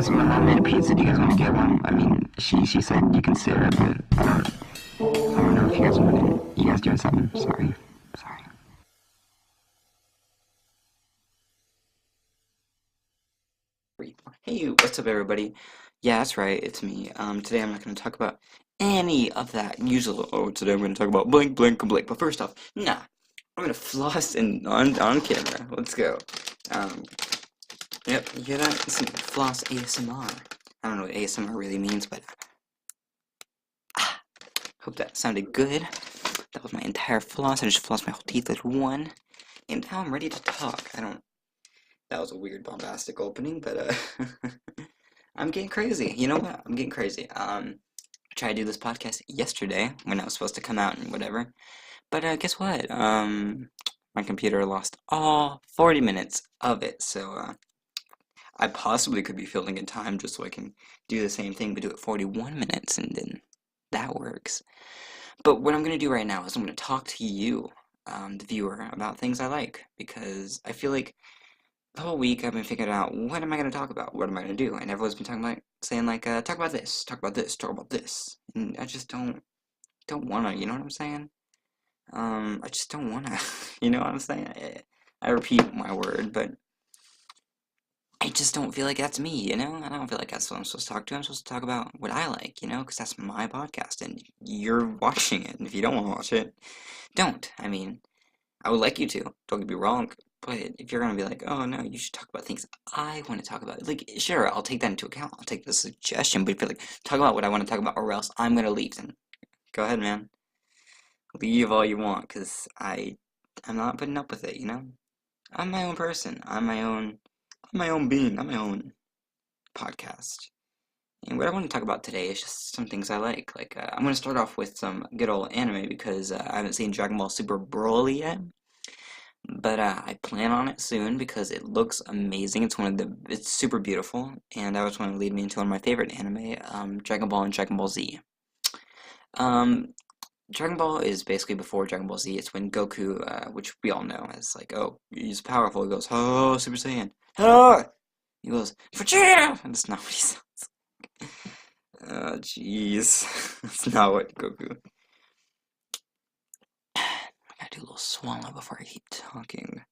guys, my mom made a pizza. Do you guys want to get one? I mean, she said you can sit at it, but I don't know if you guys want it. You guys doing something? Sorry. Sorry. Hey, what's up, everybody? Yeah, that's right, it's me. Today I'm not going to talk about any of that usual. Oh, today I'm going to talk about blank, blank, and blank. But first off, nah, I'm going to floss and on camera. Let's go. Um, yep, you hear that? It's some floss ASMR. I don't know what ASMR really means, but hope that sounded good. That was my entire floss. I just flossed my whole teeth with one, and now I'm ready to talk. I don't. That was a weird bombastic opening, but I'm getting crazy. You know what? I'm getting crazy. I tried to do this podcast yesterday when I was supposed to come out and whatever. But guess what? My computer lost all 40 minutes of it. So I possibly could be filling in time just so I can do the same thing but do it 41 minutes and then that works. But what I'm going to do right now is I'm going to talk to you, the viewer, about things I like because I feel like the whole week I've been figuring out what am I gonna talk about? What am I gonna do? And everyone's been talking like saying like talk about this, talk about this, talk about this. And I just don't wanna, you know what I'm saying? I just don't wanna, you know what I'm saying? I repeat my word, but I just don't feel like that's me, you know? I don't feel like that's what I'm supposed to talk to. I'm supposed to talk about what I like, you know? Because that's my podcast and you're watching it. And if you don't want to watch it, don't. I mean, I would like you to. Don't get me wrong. But if you're gonna be like, oh no, you should talk about things I want to talk about. Like, sure, I'll take that into account. I'll take the suggestion. But if you're like, talk about what I want to talk about, or else I'm gonna leave. Then go ahead, man. Leave all you want, cause I'm not putting up with it. You know, I'm my own person. I'm my own being. I'm my own podcast. And what I want to talk about today is just some things I like. Like, I'm gonna start off with some good old anime because I haven't seen Dragon Ball Super Broly yet. But I plan on it soon because it looks amazing. It's super beautiful, and that was going to lead me into one of my favorite anime, Dragon Ball and Dragon Ball Z. Um, Dragon Ball is basically before Dragon Ball Z. It's when Goku, which we all know as like, oh, he's powerful. He goes, oh, Super Saiyan. Oh! He goes, Vegeta! That's not what he sounds. Oh, jeez. That's not what Goku. I gotta do a little swallow before I keep talking.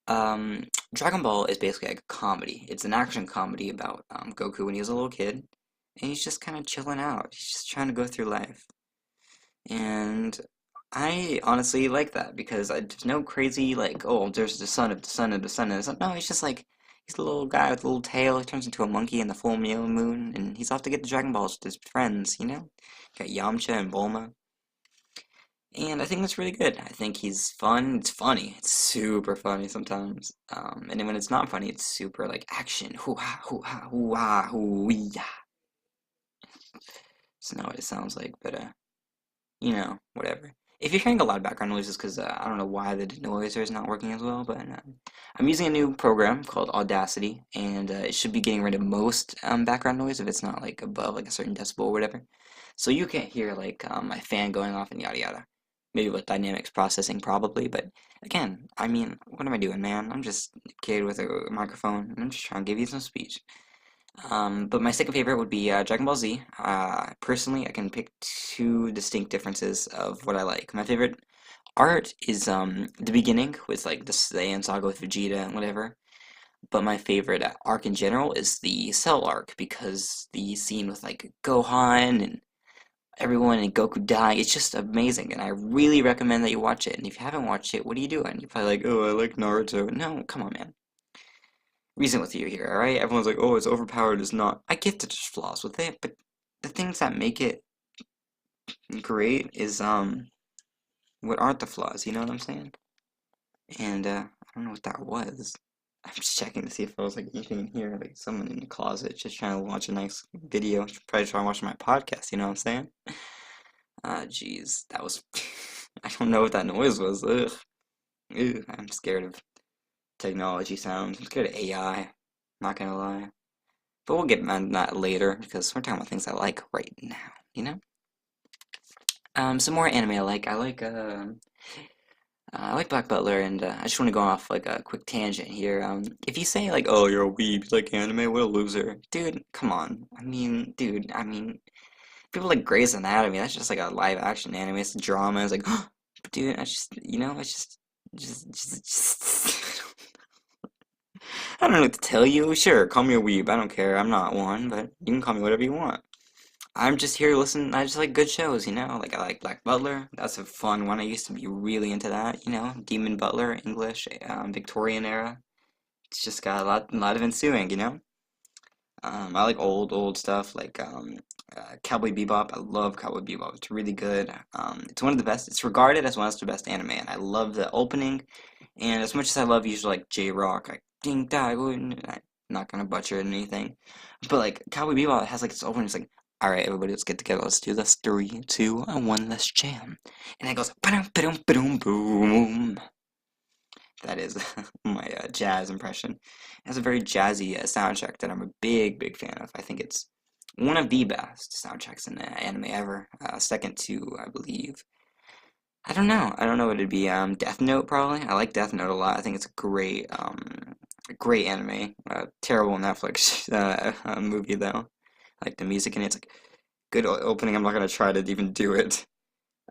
Dragon Ball is basically like a comedy. It's an action comedy about Goku when he was a little kid, and he's just kind of chilling out. He's just trying to go through life, and I honestly like that because there's no crazy like, oh, there's the son of the son of the son of the son. No, he's just like he's a little guy with a little tail. He turns into a monkey in the full moon, and he's off to get the Dragon Balls with his friends. You know, got Yamcha and Bulma. And I think that's really good. I think he's fun. It's funny. It's super funny sometimes. And then when it's not funny, it's super like action. Hoo ha, hoo ha, hoo ha, hoo yeah. It's not what it sounds like, but whatever. If you're hearing a lot of background noise, it's because I don't know why the denoiser is not working as well. But I'm using a new program called Audacity, and it should be getting rid of most background noise if it's not like above like a certain decibel or whatever. So you can't hear like my fan going off and yada yada. Maybe with dynamics processing, probably. But again, I mean, what am I doing, man? I'm just a kid with a microphone, and I'm just trying to give you some speech. But my second favorite would be Dragon Ball Z. Personally, I can pick two distinct differences of what I like. My favorite art is the beginning with like the Saiyan saga with Vegeta and whatever. But my favorite arc in general is the Cell arc because the scene with like Gohan and everyone and Goku dying, it's just amazing, and I really recommend that you watch it. And if you haven't watched it, what are you doing? You're probably like, oh, I like Naruto. No, come on, man. Reason with you here, alright? Everyone's like, oh, it's overpowered. It's not. I get to just flaws with it, but the things that make it great is, what aren't the flaws, you know what I'm saying? And, I don't know what that was. I'm just checking to see if there was, like, anything in here, like someone in the closet just trying to watch a nice video. Probably trying to watch my podcast, you know what I'm saying? Ah, jeez, that was. I don't know what that noise was. Ugh. Ew, I'm scared of technology sounds. I'm scared of AI. Not gonna lie. But we'll get on that later because we're talking about things I like right now. You know. Some more anime I like. I like Black Butler, and I just want to go off like a quick tangent here. If you say like, "Oh, you're a weeb, you like anime, what a loser," dude, come on. I mean, people like Grey's Anatomy. That's just like a live action anime. It's drama. It's like, dude, I just, it's just I don't know what to tell you. Sure, call me a weeb. I don't care. I'm not one, but you can call me whatever you want. I'm just here to listen. I just like good shows, Like I like Black Butler. That's a fun one. I used to be really into that, Demon Butler, English, Victorian era. It's just got a lot of ensuing. I like old stuff like Cowboy Bebop. I love Cowboy Bebop. It's really good. It's one of the best. It's regarded as one of the best anime, and I love the opening. And as much as I love usually like J-Rock, like Ding Dai, I'm not gonna butcher anything, but like Cowboy Bebop has like its opening. It's like, all right, everybody, let's get together. Let's do this. 3, 2, and 1. Let's jam. And it goes ba-dum, ba-dum, ba-dum, boom. That is my jazz impression. It has a very jazzy soundtrack that I'm a big fan of. I think it's one of the best soundtracks in the anime ever. Second to, I believe. I don't know. I don't know what it'd be. Death Note probably. I like Death Note a lot. I think it's a great anime. Terrible Netflix movie though. Like the music in it's like good opening. I'm not gonna try to even do it.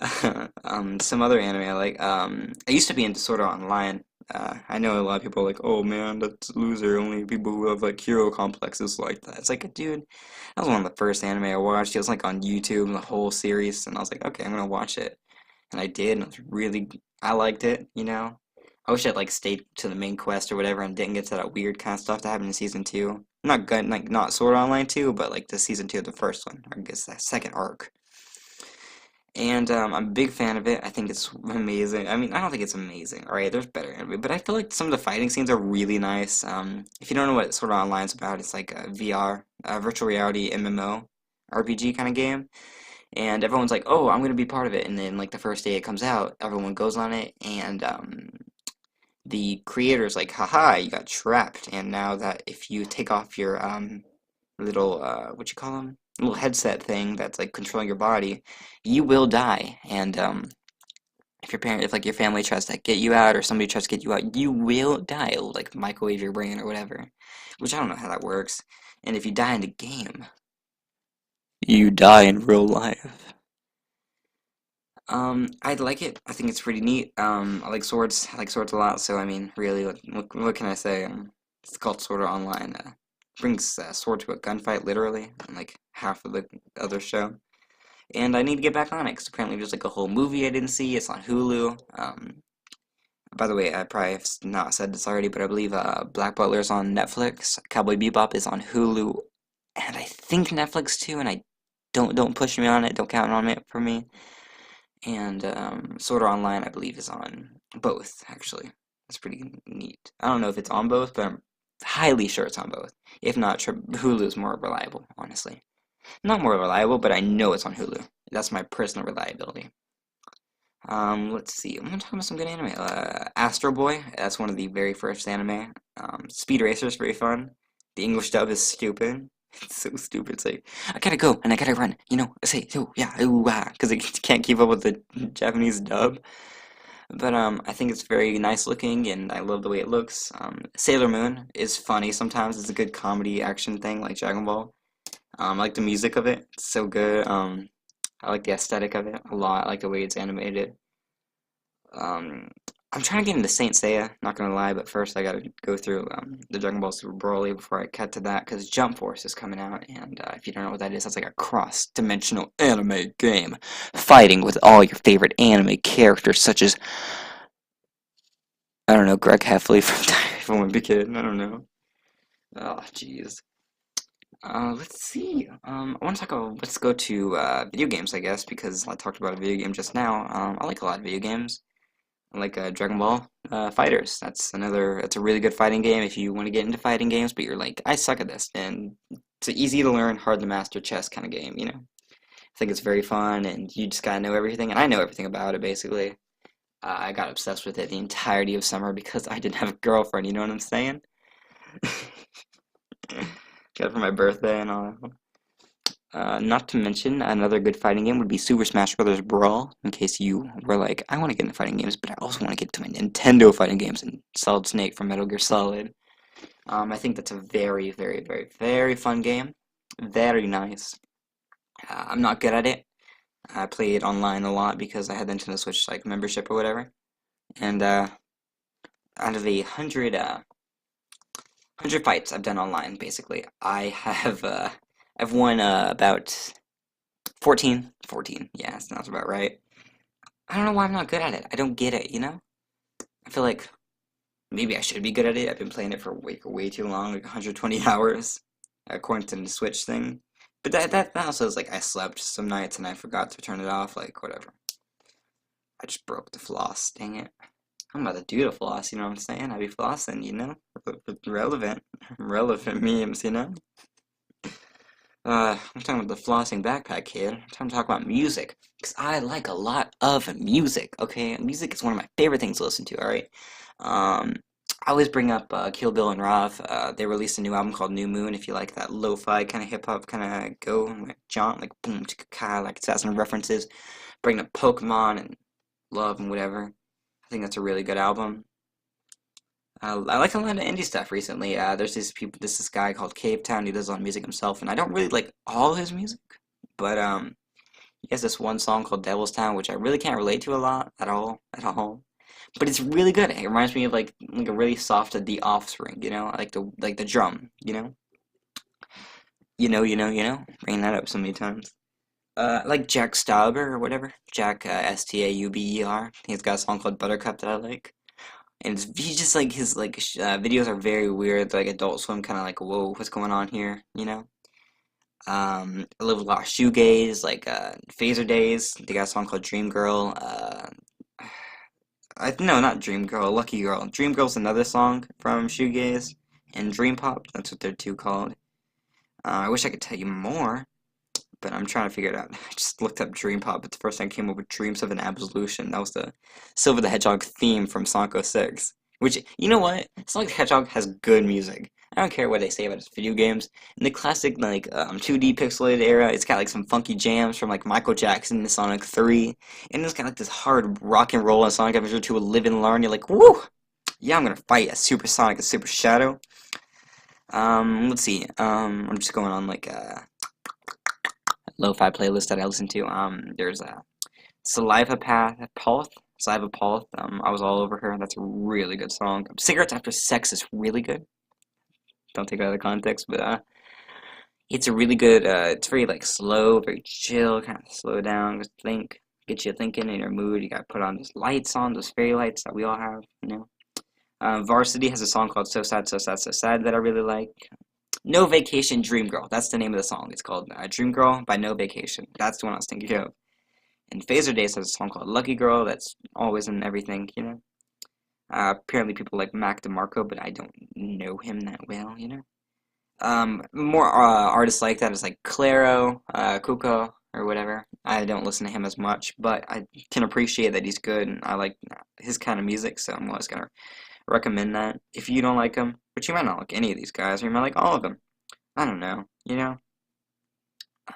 Some other anime I like. I used to be into Sword Art Online. I know a lot of people are like, "Oh man, that's a loser. Only people who have like hero complexes like that." It's like, dude, that was one of the first anime I watched. It was like on YouTube, the whole series, and I was like, okay, I'm gonna watch it, and I did, and it was really, I liked it. I wish I'd like stayed to the main quest or whatever, and didn't get to that weird kind of stuff that happened in season two. Not good, like not Sword Art Online 2, but like the season 2 of the first one, or I guess that second arc. And I'm a big fan of it. I think it's amazing. I mean, I don't think it's amazing. All right, there's better anime, but I feel like some of the fighting scenes are really nice. If you don't know what Sword Art Online's about, it's like a VR, virtual reality MMO RPG kind of game. And everyone's like, "Oh, I'm gonna be part of it." And then like the first day it comes out, everyone goes on it, and the creator's like, "Haha, you got trapped." And now that if you take off your little what you call them, little headset thing that's like controlling your body, you will die. And if like your family tries to get you out or somebody tries to get you out, you will die. It'll like microwave your brain or whatever, which I don't know how that works. And if you die in the game, you die in real life. I like it. I think it's pretty neat. I like swords. I like swords a lot. So I mean, really, what can I say? It's called Sword Art Online. Brings sword to a gunfight, literally, in like half of the other show. And I need to get back on it because apparently there's like a whole movie I didn't see. It's on Hulu. By the way, I probably have not said this already, but I believe Black Butler is on Netflix. Cowboy Bebop is on Hulu, and I think Netflix too. And I don't push me on it. Don't count on it for me. And Sword Art Online, I believe, is on both, actually. That's pretty neat. I don't know if it's on both, but I'm highly sure it's on both. If not, Hulu's more reliable, honestly. Not more reliable, but I know it's on Hulu. That's my personal reliability. Let's see. I'm gonna talk about some good anime. Astro Boy, that's one of the very first anime. Speed Racer is very fun. The English dub is stupid. It's so stupid. It's like, I gotta go and I gotta run. I say, oh yeah, ooh ah, because I can't keep up with the Japanese dub. But I think it's very nice looking and I love the way it looks. Sailor Moon is funny sometimes. It's a good comedy action thing like Dragon Ball. I like the music of it. It's so good. I like the aesthetic of it a lot. I like the way it's animated. Um, I'm trying to get into Saint Seiya, not gonna lie, but first I gotta go through the Dragon Ball Super Broly before I cut to that, because Jump Force is coming out, and if you don't know what that is, that's like a cross-dimensional anime game, fighting with all your favorite anime characters, such as, I don't know, Greg Heffley from Diary of a Wimpy Kid, I don't know. Oh, jeez. Let's see. I want to talk about, let's go to video games, I guess, because I talked about a video game just now. I like a lot of video games. I like Dragon Ball Fighters. That's a really good fighting game if you want to get into fighting games, but you're like, I suck at this. And it's an easy to learn, hard to master chess kind of game. I think it's very fun, and you just gotta know everything, and I know everything about it, basically. I got obsessed with it the entirety of summer because I didn't have a girlfriend, you know what I'm saying? Got it for my birthday and all. Not to mention, another good fighting game would be Super Smash Bros. Brawl, in case you were like, I want to get into fighting games, but I also want to get to my Nintendo fighting games and Solid Snake from Metal Gear Solid. I think that's a very, very, very, very fun game. Very nice. I'm not good at it. I play it online a lot because I had the Nintendo Switch like membership or whatever. And out of 100 fights I've done online, basically, I've won about 14. 14. Yeah, that sounds about right. I don't know why I'm not good at it. I don't get it, you know? I feel like maybe I should be good at it. I've been playing it for way too long, like 120 hours, according to the Switch thing. But that also is like I slept some nights and I forgot to turn it off, like whatever. I just broke the floss, dang it. I'm about to do the floss, you know what I'm saying? I be flossing, you know? Relevant. Relevant memes, you know? I'm talking about the flossing backpack kid. I'm trying to talk about music. Because I like a lot of music, okay? Music is one of my favorite things to listen to, alright? I always bring up Kill Bill and Rav. They released a new album called New Moon. If you like that lo-fi kind of hip-hop kind of go, like jaunt, like boom, chicka, like it's got some references. Bring up Pokemon and Love and whatever. I think that's a really good album. I like a lot of indie stuff recently. There's this guy called Cave Town. He does a lot of music himself, and I don't really like all his music, but he has this one song called Devil's Town, which I really can't relate to a lot at all, at all. But it's really good. It reminds me of like a really soft The Offspring, you know, like the drum, you know, bringing that up so many times. Like Jack Stauber or whatever, Jack Stauber. He's got a song called Buttercup that I like. And he's just like his videos are very weird, like Adult Swim, kind of like whoa, what's going on here, you know? I live a lot of shoegaze, like Phaser Days. They got a song called Dream Girl. No, not Dream Girl, Lucky Girl. Dream Girl's another song from shoegaze, and Dream Pop. That's what they're two called. I wish I could tell you more, but I'm trying to figure it out. I just looked up Dream Pop. It's the first time I came up with Dreams of an Absolution. That was the Silver the Hedgehog theme from Sonic 06. Which, you know what? Sonic the Hedgehog has good music. I don't care what they say about its video games. In the classic, like, 2D pixelated era, it's got, like, some funky jams from, like, Michael Jackson in Sonic 3. And it's got, like, this hard rock and roll in Sonic Adventure 2 with Live and Learn. You're like, woo! Yeah, I'm gonna fight a Super Sonic, a Super Shadow. Let's see. I'm just going on, like, lo-fi playlist that I listen to. There's a Saliva Path. Saliva Path. I was all over her. That's a really good song. Cigarettes After Sex is really good. Don't take it out of context, but it's a really good. It's very like slow, very chill, kind of slow down, just think, get you thinking in your mood. You got to put on those lights on, those fairy lights that we all have, you know. Varsity has a song called So Sad, So Sad, So Sad that I really like. No Vacation, Dream Girl. That's the name of the song. It's called Dream Girl by No Vacation. That's the one I was thinking of. And Phaser Days has a song called Lucky Girl that's always in everything, you know. Apparently people like Mac DeMarco, but I don't know him that well, you know. More artists like that is like Claro, Kuko, or whatever. I don't listen to him as much, but I can appreciate that he's good, and I like his kind of music, so I'm always gonna recommend that. If you don't like him, but you might not like any of these guys, or you might like all of them. I don't know, you know?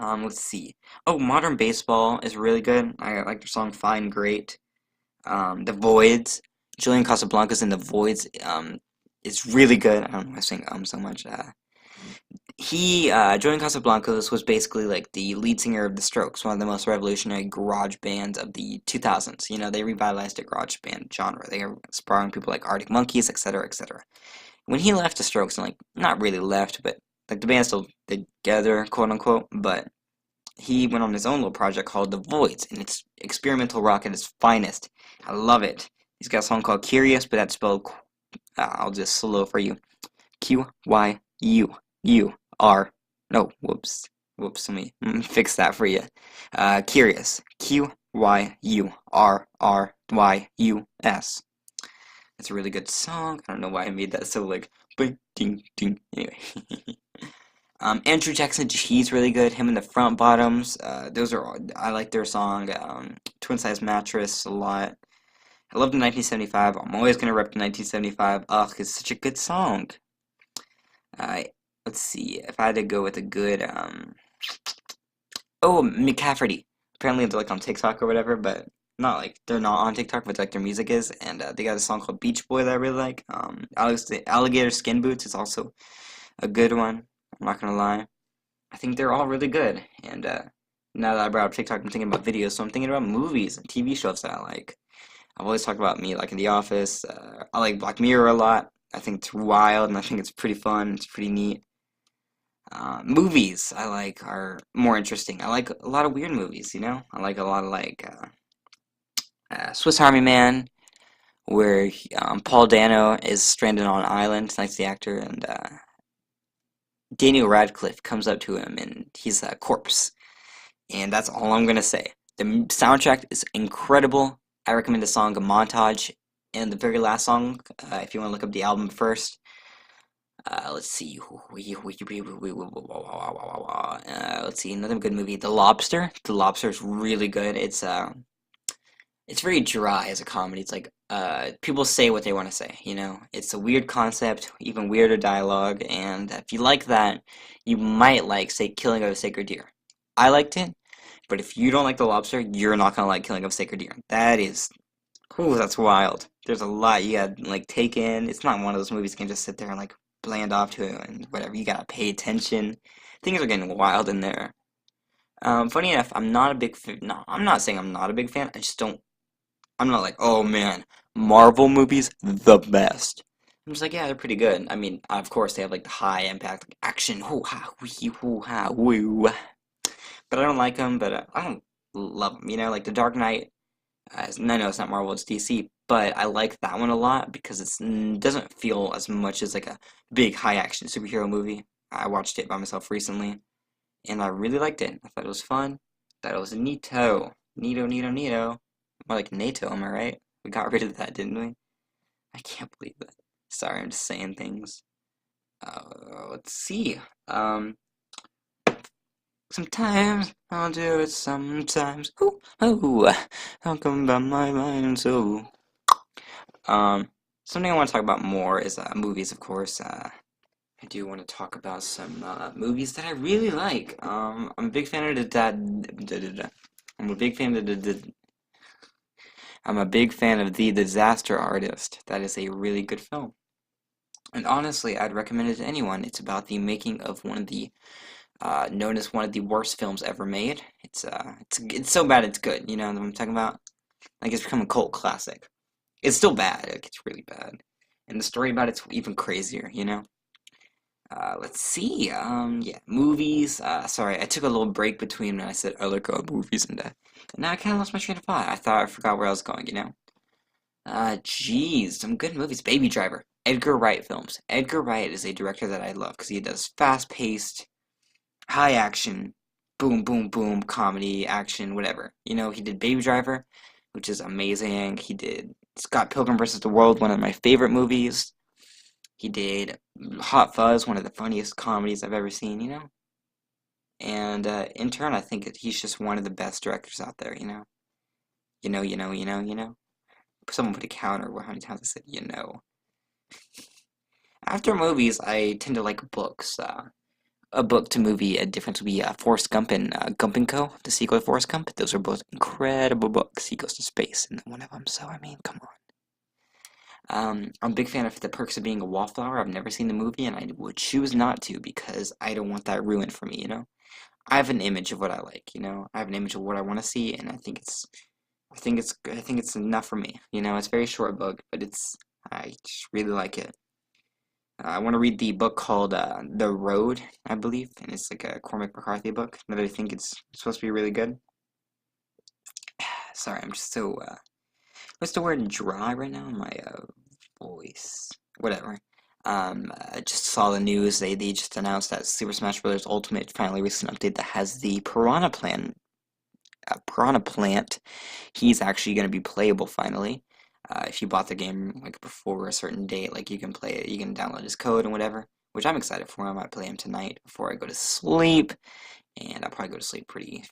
Let's see. Oh, Modern Baseball is really good. I like their song Fine Great. The Voids. Julian Casablancas in The Voids, is really good. I don't know why I'm saying so much. Julian Casablancas was basically like the lead singer of The Strokes, one of the most revolutionary garage bands of the 2000s. You know, they revitalized the garage band genre. They were inspiring people like Arctic Monkeys, etc., etc. When he left The Strokes, and like, not really left, but like the band's still together, quote unquote, but he went on his own little project called The Voids, and it's experimental rock at its finest. I love it. He's got a song called Curious, but that's spelled, I'll just slow for you. Q-Y-U-U-R. No, whoops. Whoops, let me fix that for you. Curious. Q-Y-U-R-R-Y-U-S. It's a really good song. I don't know why I made that so like, bing, ding, ding. Anyway. Andrew Jackson, he's really good. Him and the Front Bottoms. I like their song, Twin Size Mattress a lot. I love the 1975. I'm always gonna rep the 1975. Ugh, it's such a good song. Let's see. If I had to go with a good, Oh, McCafferty. Apparently they're like on TikTok or whatever, but not like they're not on TikTok, but like their music is. And they got a song called Beach Boy that I really like. Alex the Alligator Skin Boots is also a good one. I'm not gonna lie. I think they're all really good. And now that I brought up TikTok, I'm thinking about videos, so I'm thinking about movies and TV shows that I like. I've always talked about me like in The Office. I like Black Mirror a lot. I think it's wild and I think it's pretty fun. It's pretty neat. Movies I like are more interesting. I like a lot of weird movies, you know? I like a lot of like Swiss Army Man, where Paul Dano is stranded on an island, that's the actor, and Daniel Radcliffe comes up to him and he's a corpse. And that's all I'm gonna say. The soundtrack is incredible. I recommend the song Montage. And the very last song, if you want to look up the album first, let's see. Let's see, another good movie, The Lobster. The Lobster is really good. It's very dry as a comedy. It's like people say what they want to say, you know. It's a weird concept, even weirder dialogue, and if you like that, you might like, say, Killing of a Sacred Deer. I liked it, but if you don't like The Lobster, you're not gonna like Killing of a Sacred Deer. That is, ooh, that's wild. There's a lot you gotta like take in. It's not one of those movies you can just sit there and like bland off to it and whatever. You gotta pay attention. Things are getting wild in there. Funny enough, I'm not a big fan. No, I'm not saying I'm not a big fan. I just don't. I'm not like, oh man, Marvel movies, the best. I'm just like, yeah, they're pretty good. I mean, of course, they have like the high impact like, action, hoo ha, wee, hoo ha, woo. But I don't like them, but I don't love them. You know, like The Dark Knight. No, it's not Marvel, it's DC. But I like that one a lot because it doesn't feel as much as like a big high action superhero movie. I watched it by myself recently, and I really liked it. I thought it was fun. Thought it was neato, neato. More like NATO, am I right? We got rid of that, didn't we? I can't believe that. Sorry, I'm just saying things. Let's see. Sometimes I'll do it. Sometimes, ooh, I'll come by my mind. So, something I want to talk about more is movies, of course. I do want to talk about some movies that I really like. I'm a big fan of I'm a big fan of I'm a big fan of The Disaster Artist. That is a really good film. And honestly, I'd recommend it to anyone. It's about the making of one of the known as one of the worst films ever made. It's so bad it's good. You know what I'm talking about? Like it's become a cult classic. It's still bad. Like it's really bad. And the story about it's even crazier. You know. Let's see. Yeah, movies. Sorry, I took a little break between when I said I like movies and now I kind of lost my train of thought. I thought I forgot where I was going. You know. Geez, some good movies. Baby Driver. Edgar Wright films. Edgar Wright is a director that I love because he does fast-paced, high action, boom, boom, boom, comedy, action, whatever. You know, he did Baby Driver, which is amazing. He did Scott Pilgrim vs. the World, one of my favorite movies. He did Hot Fuzz, one of the funniest comedies I've ever seen, you know? And in turn, I think he's just one of the best directors out there, you know? You know? Someone put a counter how many times I said, you know. After movies, I tend to like books. A book to movie difference would be Forrest Gump and Gump and Co., the sequel to Forrest Gump. Those are both incredible books. He goes to space in one of them, so I mean, come on. I'm a big fan of The Perks of Being a Wallflower. I've never seen the movie, and I would choose not to because I don't want that ruined for me, you know? I have an image of what I like, you know? I have an image of what I want to see, and I think it's enough for me. You know, it's a very short book, but I just really like it. I want to read the book called The Road, I believe, and it's like a Cormac McCarthy book that I think it's supposed to be really good. Sorry, I'm just so what's the word dry right now in my voice? Whatever. I just saw the news. They just announced that Super Smash Bros. Ultimate finally released an update that has the Piranha Plant. He's actually going to be playable finally. If you bought the game like before a certain date, like you can play it, you can download his code and whatever, which I'm excited for. I might play him tonight before I go to sleep, and I'll probably go to sleep pretty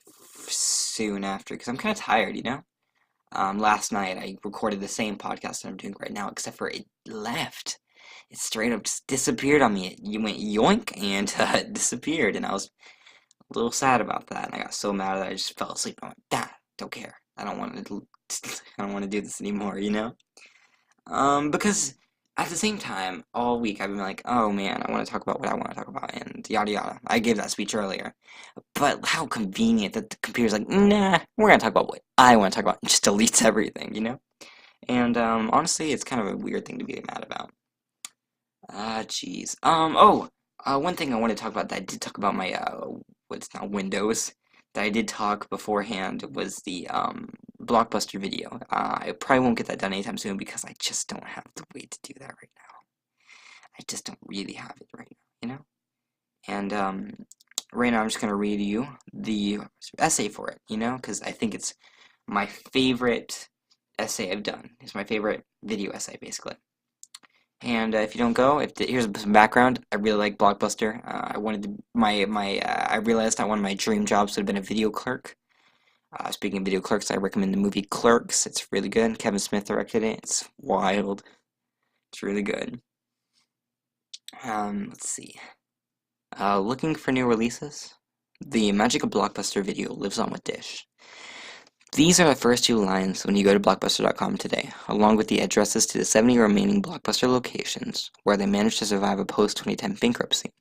soon after because I'm kind of tired, you know. Last night I recorded the same podcast that I'm doing right now, except for it left. It straight up just disappeared on me. It went yoink and disappeared, and I was a little sad about that, and I got so mad that I just fell asleep. I went, Dad, don't care. I don't want to. I don't want to do this anymore. You know. Because at the same time, all week I've been like, oh man, I want to talk about what I want to talk about, and yada yada. I gave that speech earlier, but how convenient that the computer's like, nah, we're gonna talk about what I want to talk about, and just deletes everything, you know? And honestly, it's kind of a weird thing to be mad about. Jeez. One thing I want to talk about that I did talk about my what's now Windows that I did talk beforehand was the Blockbuster video. I probably won't get that done anytime soon because I just don't have the way to do that right now. I just don't really have it right now, you know? And right now I'm just gonna read you the essay for it, you know, because I think it's my favorite essay I've done. It's my favorite video essay, basically. And if you don't go, here's some background. I really like Blockbuster. I wanted to, I realized that one of my dream jobs would have been a video clerk. Speaking of video clerks, I recommend the movie Clerks. It's really good. Kevin Smith directed it. It's wild. It's really good. Let's see. Looking for new releases? The magic of Blockbuster video lives on with Dish. These are the first two lines when you go to Blockbuster.com today, along with the addresses to the 70 remaining Blockbuster locations, where they managed to survive a post-2010 bankruptcy.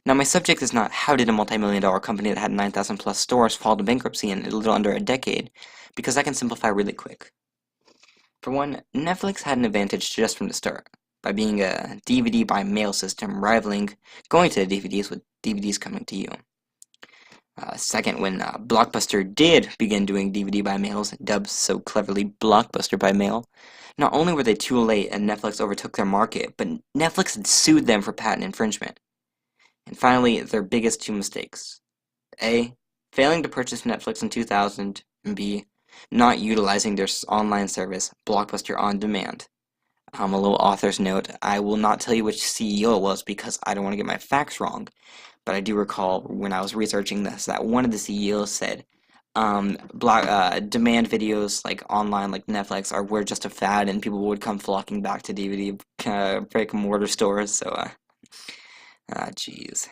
Now, my subject is not how did a multi-million-dollar company that had 9,000 plus stores fall to bankruptcy in a little under a decade, because I can simplify really quick. For one, Netflix had an advantage just from the start, by being a DVD by mail system rivaling going to the DVDs with DVDs coming to you. Second, when Blockbuster did begin doing DVD by mails, dubbed so cleverly Blockbuster by mail, not only were they too late and Netflix overtook their market, but Netflix had sued them for patent infringement. And finally, their biggest two mistakes. A, failing to purchase Netflix in 2000, and B, not utilizing their online service, Blockbuster On Demand. A little author's note, I will not tell you which CEO it was because I don't want to get my facts wrong. But I do recall when I was researching this that one of the CEOs said demand videos like online like Netflix were just a fad and people would come flocking back to DVD brick and mortar stores. So jeez.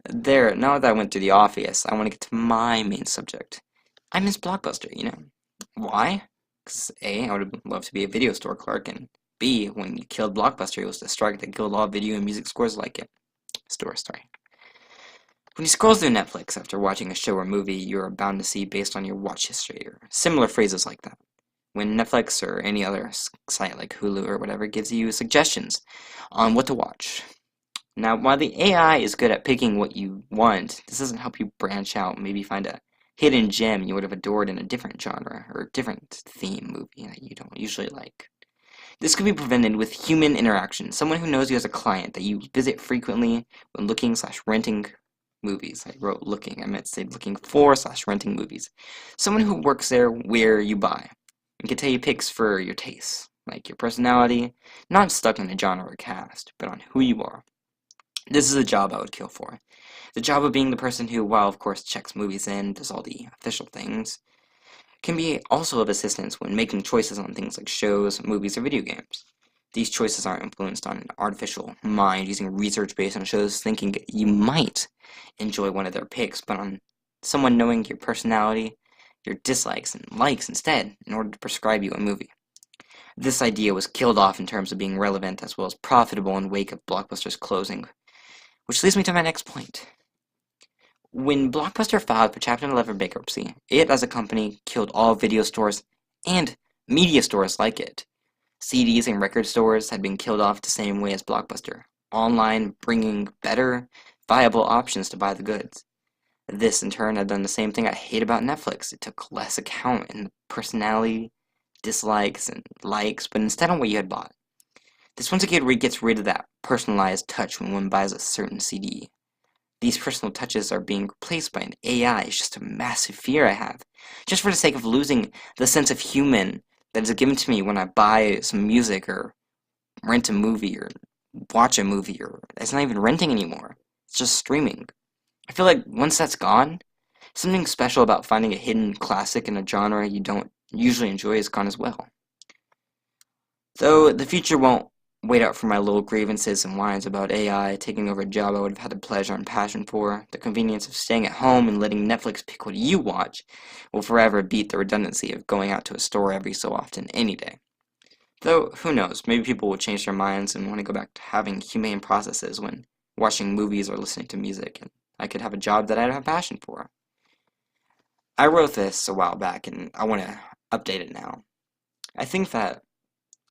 There, now that I went through the obvious, I want to get to my main subject. I miss Blockbuster, you know. Why? Because A, I would love to be a video store clerk, and B, when you killed Blockbuster, it was the strike that killed all video and music stores like it. Sorry. When you scroll through Netflix after watching a show or movie, you're bound to see based on your watch history or similar phrases like that. When Netflix or any other site like Hulu or whatever gives you suggestions on what to watch. Now, while the AI is good at picking what you want, this doesn't help you branch out, maybe find a hidden gem you would have adored in a different genre or different theme movie that you don't usually like. This could be prevented with human interaction, someone who knows you as a client that you visit frequently when looking/renting movies. I wrote looking, I meant to say looking for/renting movies. Someone who works there where you buy and can tell you picks for your tastes, like your personality, not stuck in a genre or cast, but on who you are. This is a job I would kill for. The job of being the person who, while of course checks movies in, does all the official things, can be also of assistance when making choices on things like shows, movies, or video games. These choices are influenced on an artificial mind using research based on shows thinking you might enjoy one of their picks, but on someone knowing your personality, your dislikes and likes instead in order to prescribe you a movie. This idea was killed off in terms of being relevant as well as profitable in wake of Blockbuster's closing, which leads me to my next point. When Blockbuster filed for Chapter 11 bankruptcy, it as a company killed all video stores and media stores like it. CDs and record stores had been killed off the same way as Blockbuster, online bringing better, viable options to buy the goods. This, in turn, had done the same thing I hate about Netflix. It took less account in the personality, dislikes, and likes, but instead on what you had bought. This once again gets rid of that personalized touch when one buys a certain CD. These personal touches are being replaced by an AI. It's just a massive fear I have, just for the sake of losing the sense of human that is given to me when I buy some music or rent a movie or watch a movie, or it's not even renting anymore. It's just streaming. I feel like once that's gone, something special about finding a hidden classic in a genre you don't usually enjoy is gone as well. Though the future won't wait out for my little grievances and whines about AI taking over a job I would have had the pleasure and passion for. The convenience of staying at home and letting Netflix pick what you watch will forever beat the redundancy of going out to a store every so often any day. Though, who knows, maybe people will change their minds and want to go back to having humane processes when watching movies or listening to music, and I could have a job that I have passion for. I wrote this a while back, and I want to update it now. I think that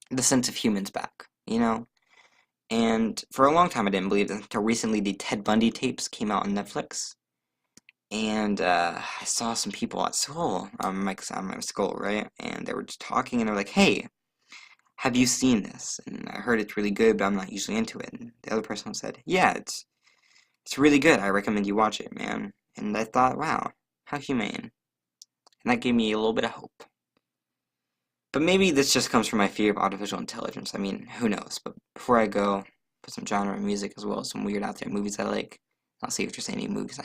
the sense of humans back, you know? And for a long time I didn't believe it until recently the Ted Bundy tapes came out on Netflix. And I saw some people at school, on my school, right? And they were just talking and they were like, hey, have you seen this? And I heard it's really good, but I'm not usually into it. And the other person said, yeah, it's really good. I recommend you watch it, man. And I thought, wow, how humane. And that gave me a little bit of hope. But maybe this just comes from my fear of artificial intelligence. I mean, who knows? But before I go, put some genre of music as well as some weird out there movies I like. I'll see if there's any movies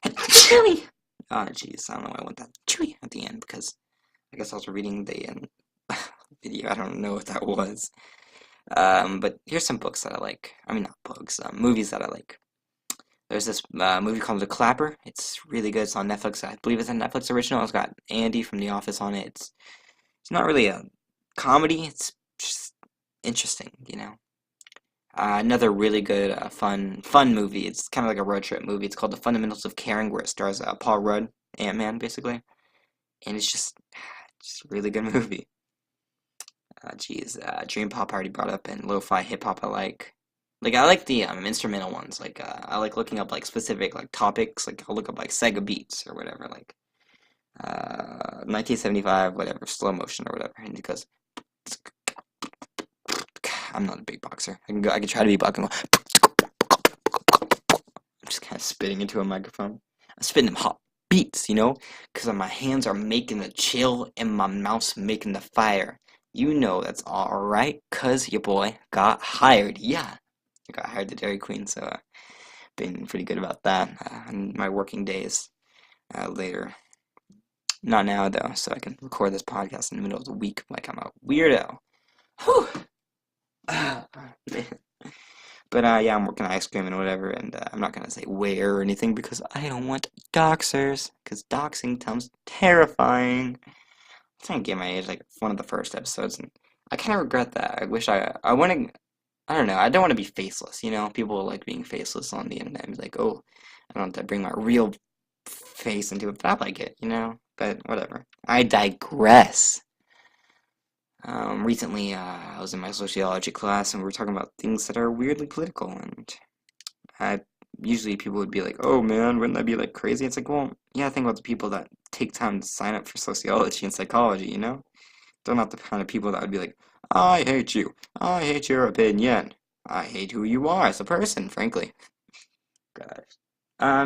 and chewy! Oh, jeez, I don't know why I want that chewy at the end, because I guess I was reading the video. I don't know what that was. But here's some books that I like. I mean, not books, movies that I like. There's this movie called The Clapper. It's really good. It's on Netflix. I believe it's a Netflix original. It's got Andy from The Office on it. It's not really a comedy. It's just interesting, you know. Another really good, fun movie. It's kind of like a road trip movie. It's called The Fundamentals of Caring, where it stars Paul Rudd, Ant-Man, basically. And it's just a really good movie. Dream Pop I already brought up, and lo-fi hip-hop I like. Like, I like the instrumental ones. Like, I like looking up, like, specific, like, topics. Like, I'll look up, like, Sega Beats or whatever. Like, 1975, whatever, slow motion or whatever. And it goes... I'm not a big boxer. I can try to be boxing. I'm just kind of spitting into a microphone. I'm spitting them hot beats, you know? Because my hands are making the chill and my mouth's making the fire. You know that's alright, because your boy got hired. Yeah, I got hired to Dairy Queen, so been pretty good about that in my working days later. Not now, though, so I can record this podcast in the middle of the week like I'm a weirdo. Whew! But yeah, I'm working ice cream and whatever, and I'm not gonna say where or anything because I don't want doxers, because doxing sounds terrifying. I'm trying to get my age like one of the first episodes, and I kind of regret that. I wish I want to. I don't know. I don't want to be faceless. You know, people like being faceless on the internet. And be like, oh, I don't have to bring my real face into it, but I like it. You know, but whatever. I digress. Recently, I was in my sociology class and we were talking about things that are weirdly political, and usually people would be like, oh man, wouldn't that be like crazy? It's like, well, yeah, think about the people that take time to sign up for sociology and psychology, you know? They're not the kind of people that would be like, I hate you, I hate your opinion, I hate who you are as a person, frankly. Gosh.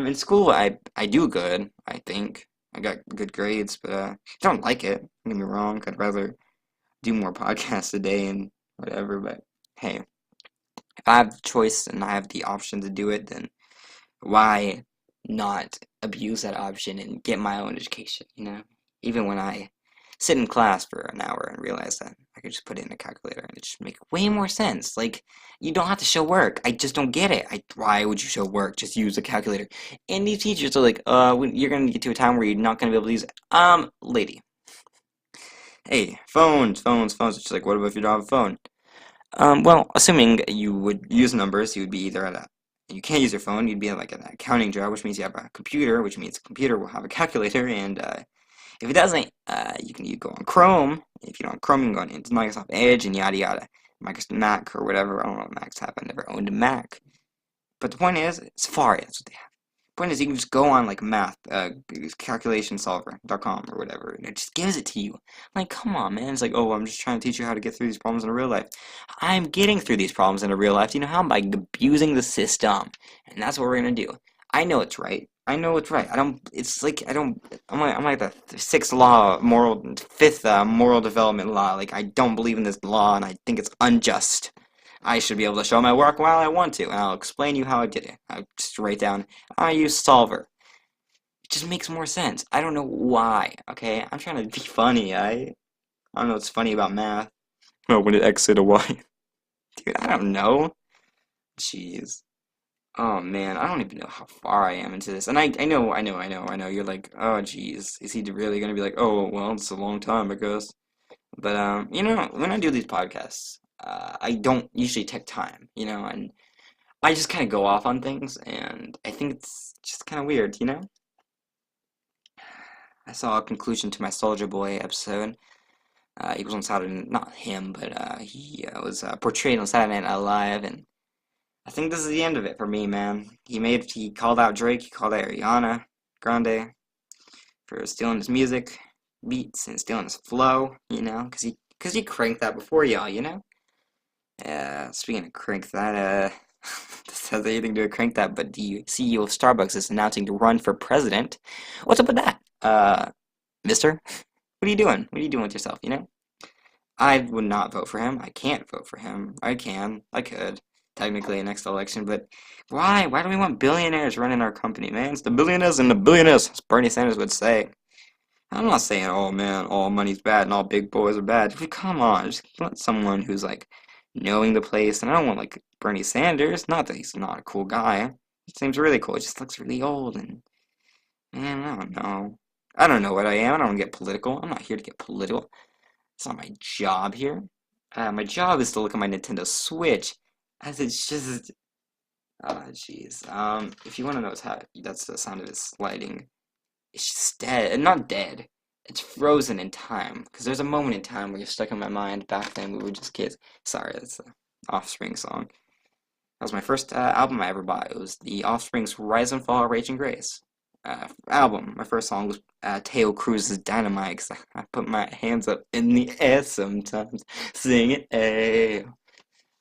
In school, I do good, I think. I got good grades, but I don't like it, don't get me wrong, I'd rather do more podcasts a day and whatever, but hey, if I have the choice and I have the option to do it, then why not abuse that option and get my own education, you know? Even when I sit in class for an hour and realize that I could just put it in a calculator and it just make way more sense. Like, you don't have to show work. I just don't get it. Why would you show work? Just use a calculator. And these teachers are like, you're gonna get to a time where you're not gonna be able to use it. Lady. Hey, phones. It's just like, what about if you don't have a phone? Well, assuming you would use numbers, you would be either you can't use your phone, you'd be at like an accounting job, which means you have a computer, which means a computer will have a calculator, and if it doesn't, you go on Chrome. If you don't have Chrome, you can go into Microsoft Edge and yada yada. Microsoft Mac or whatever. I don't know what Macs have. I never owned a Mac. But the point is, Safari, that's what they have. Point is, you can just go on like calculationsolver.com or whatever, and it just gives it to you. Like, come on, man. It's like, oh, I'm just trying to teach you how to get through these problems in real life. I'm getting through these problems in real life. Do you know how? By abusing the system, and that's what we're gonna do. I know it's right. I'm like the fifth moral development law. Like, I don't believe in this law, and I think it's unjust. I should be able to show my work while I want to, and I'll explain you how I did it. I just write down, I use solver. It just makes more sense. I don't know why, okay? I'm trying to be funny, I don't know what's funny about math. Oh, when it X hit a Y. Dude, I don't know. Jeez. Oh man, I don't even know how far I am into this. And I know. You're like, oh geez, is he really gonna be like, oh well, it's a long time, I guess. But when I do these podcasts, I don't usually take time, and I just kind of go off on things, and I think it's just kind of weird. I saw a conclusion to my Soldier Boy episode. He was on Saturday, not him, but he was portrayed on Saturday Night Live, and I think this is the end of it for me, man. He called out Drake, he called out Ariana Grande for stealing his music beats and stealing his flow, because he cranked that before y'all. Speaking of crank that, this has anything to do with crank that, but the CEO of Starbucks is announcing to run for president. What's up with that? Mister? What are you doing? What are you doing with yourself? I would not vote for him. I can't vote for him. I could, technically, next election, but why? Why do we want billionaires running our company, man? It's the billionaires and the billionaires, as Bernie Sanders would say. I'm not saying, oh man, all money's bad and all big boys are bad. But come on, just want someone who's like knowing the place. And I don't want like Bernie Sanders. Not that he's not a cool guy. He seems really cool. He just looks really old and man, I don't know. I don't know what I am. I don't get political. I'm not here to get political. It's not my job here. My job is to look at my Nintendo Switch, as it's just. Oh, jeez. If you want to know that's the sound of it sliding. It's just dead. Not dead. It's frozen in time. Because there's a moment in time where you're stuck in my mind. Back then, we were just kids. Sorry, that's an Offspring song. That was my first album I ever bought. It was the Offspring's Rise and Fall of Raging Grace album. My first song was Teo Cruz's Dynamite. 'Cause I put my hands up in the air sometimes, singing, hey. I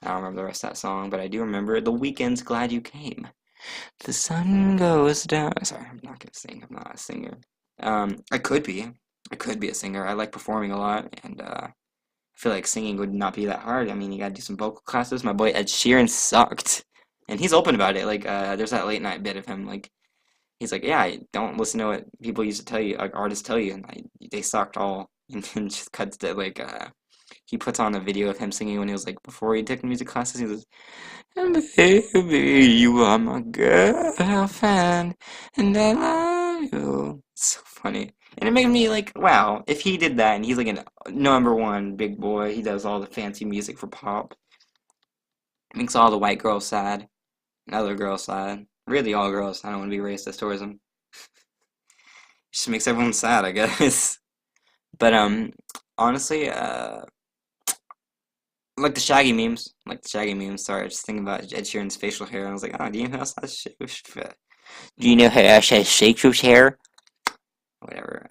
don't remember the rest of that song, but I do remember The Weeknd's Glad You Came. The sun goes down. Sorry, I'm not gonna sing. I'm not a singer. I could be. I could be a singer. I like performing a lot, and I feel like singing would not be that hard. I mean, you gotta do some vocal classes. My boy Ed Sheeran sucked, and he's open about it. Like, there's that late night bit of him. Like, he's like, yeah, don't listen to what people used to tell you, like artists tell you, and they sucked all. And then just cuts to like, he puts on a video of him singing when he was like before he took music classes. He was, baby, you are my girlfriend, and I love you. It's so funny. And it made me like, wow, if he did that and he's like a number one big boy, he does all the fancy music for pop, makes all the white girls sad, and other girls sad. Really, all girls. I don't want to be racist towards them. Just makes everyone sad, I guess. But, honestly, like the Shaggy memes. Like the Shaggy memes. Sorry, I was just thinking about Ed Sheeran's facial hair, and I was like, oh, do you know how Ash shakes his hair? Whatever.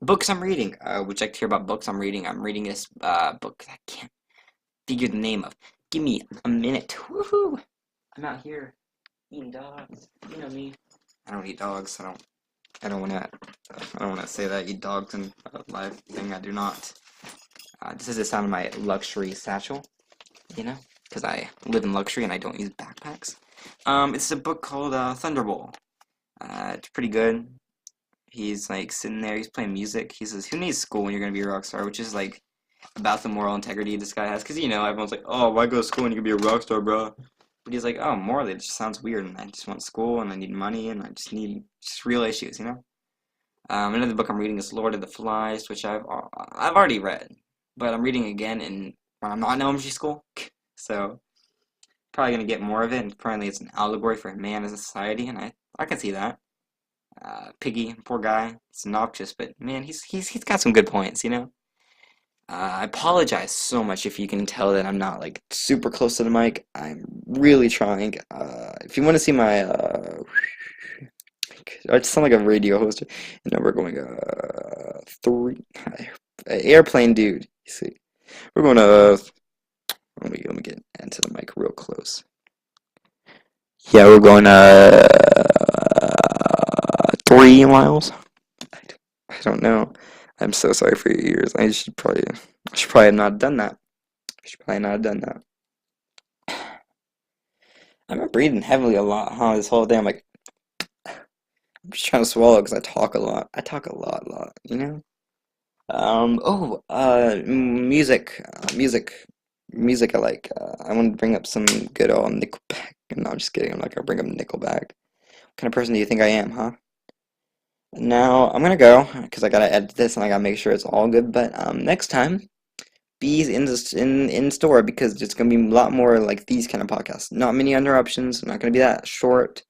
Books I'm reading. Would you like to hear about books I'm reading? I'm reading this book that I can't figure the name of. Give me a minute. Woohoo! I'm out here eating dogs. You know me. I don't eat dogs. I don't wanna say that I eat dogs in a live thing. I do not. This is the sound of my luxury satchel, because I live in luxury and I don't use backpacks. It's a book called Thunderbolt. It's pretty good. He's like sitting there, he's playing music. He says, "Who needs school when you're gonna be a rock star?" Which is like about the moral integrity this guy has, because everyone's like, "Oh, why go to school when you can be a rock star, bro?" But he's like, "Oh, morally, it just sounds weird, and I just want school, and I need money, and I just need just real issues." Another book I'm reading is Lord of the Flies, which I've already read, but I'm reading again when I'm not in elementary school, so probably gonna get more of it. And apparently, it's an allegory for man as a society, and I can see that. Piggy, poor guy, it's obnoxious, but man, he's got some good points. I apologize so much if you can tell that I'm not like super close to the mic. I'm really trying. If you want to see my I just sound like a radio host. And now we're going 3 airplane dude. You see, we're going let me get into the mic real close. Yeah, we're going 3 miles. I don't know. I'm so sorry for your ears. I should probably have not done that. I'm breathing heavily a lot, huh? This whole day, I'm like, I'm just trying to swallow because I talk a lot. I talk a lot. Music. music I like. I want to bring up some good old Nickelback. No, I'm just kidding. I'm not gonna bring up Nickelback. What kind of person do you think I am, huh? Now I'm gonna go because I gotta edit this and I gotta make sure it's all good. But next time, be in store because it's gonna be a lot more like these kind of podcasts. Not many interruptions. Not gonna be that short.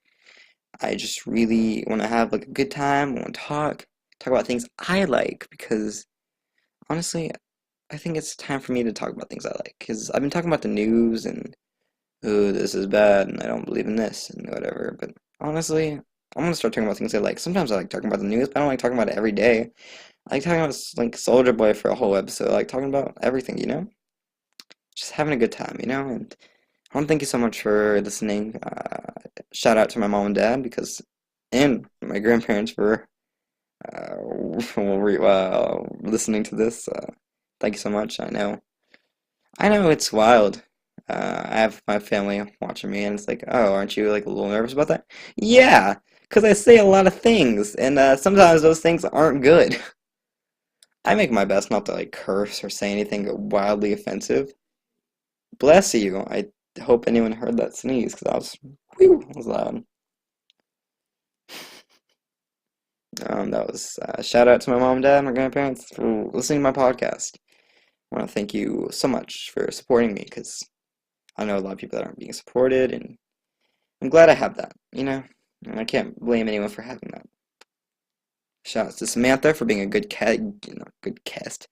I just really want to have like a good time. I want to talk about things I like because honestly, I think it's time for me to talk about things I like because I've been talking about the news and oh, this is bad and I don't believe in this and whatever. But honestly, I'm gonna start talking about things I like. Sometimes I like talking about the news, but I don't like talking about it every day. I like talking about like Soldier Boy for a whole episode. I like talking about everything, just having a good time, And I want to thank you so much for listening. Shout out to my mom and dad and my grandparents for listening to this. Thank you so much. I know it's wild. I have my family watching me, and it's like, oh, aren't you like a little nervous about that? Yeah, because I say a lot of things, and sometimes those things aren't good. I make my best not to like curse or say anything wildly offensive. Bless you. I hope anyone heard that sneeze because that was loud. That was shout out to my mom and dad, my grandparents for listening to my podcast. I want to thank you so much for supporting me because I know a lot of people that aren't being supported, and I'm glad I have that, and I can't blame anyone for having that. Shout out to Samantha for being a good guest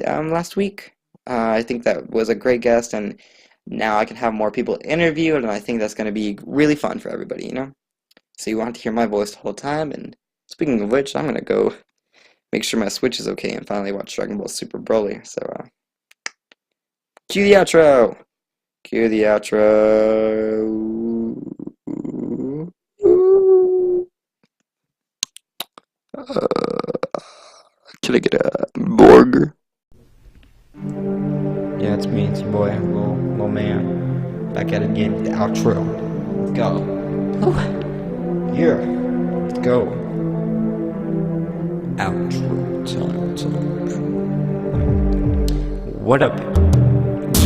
last week. I think that was a great guest, and now I can have more people interviewed, and I think that's going to be really fun for everybody. So you want to hear my voice the whole time, and speaking of which, I'm going to go make sure my Switch is okay and finally watch Dragon Ball Super Broly. So, cue the outro! Cue the outro! Can I get a burger? Yeah, it's me. It's your boy, little man. Back at it again with the outro. Let's go. Oh, yeah. Let's go. Outro time. What up,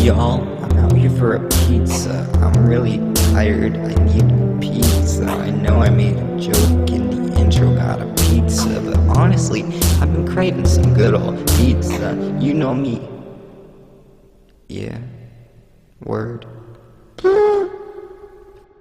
y'all? I'm out here for a pizza. I'm really tired. I need pizza. I know I made a joke in the intro about a pizza, but honestly, I've been craving some good old pizza. You know me. Yeah. Word.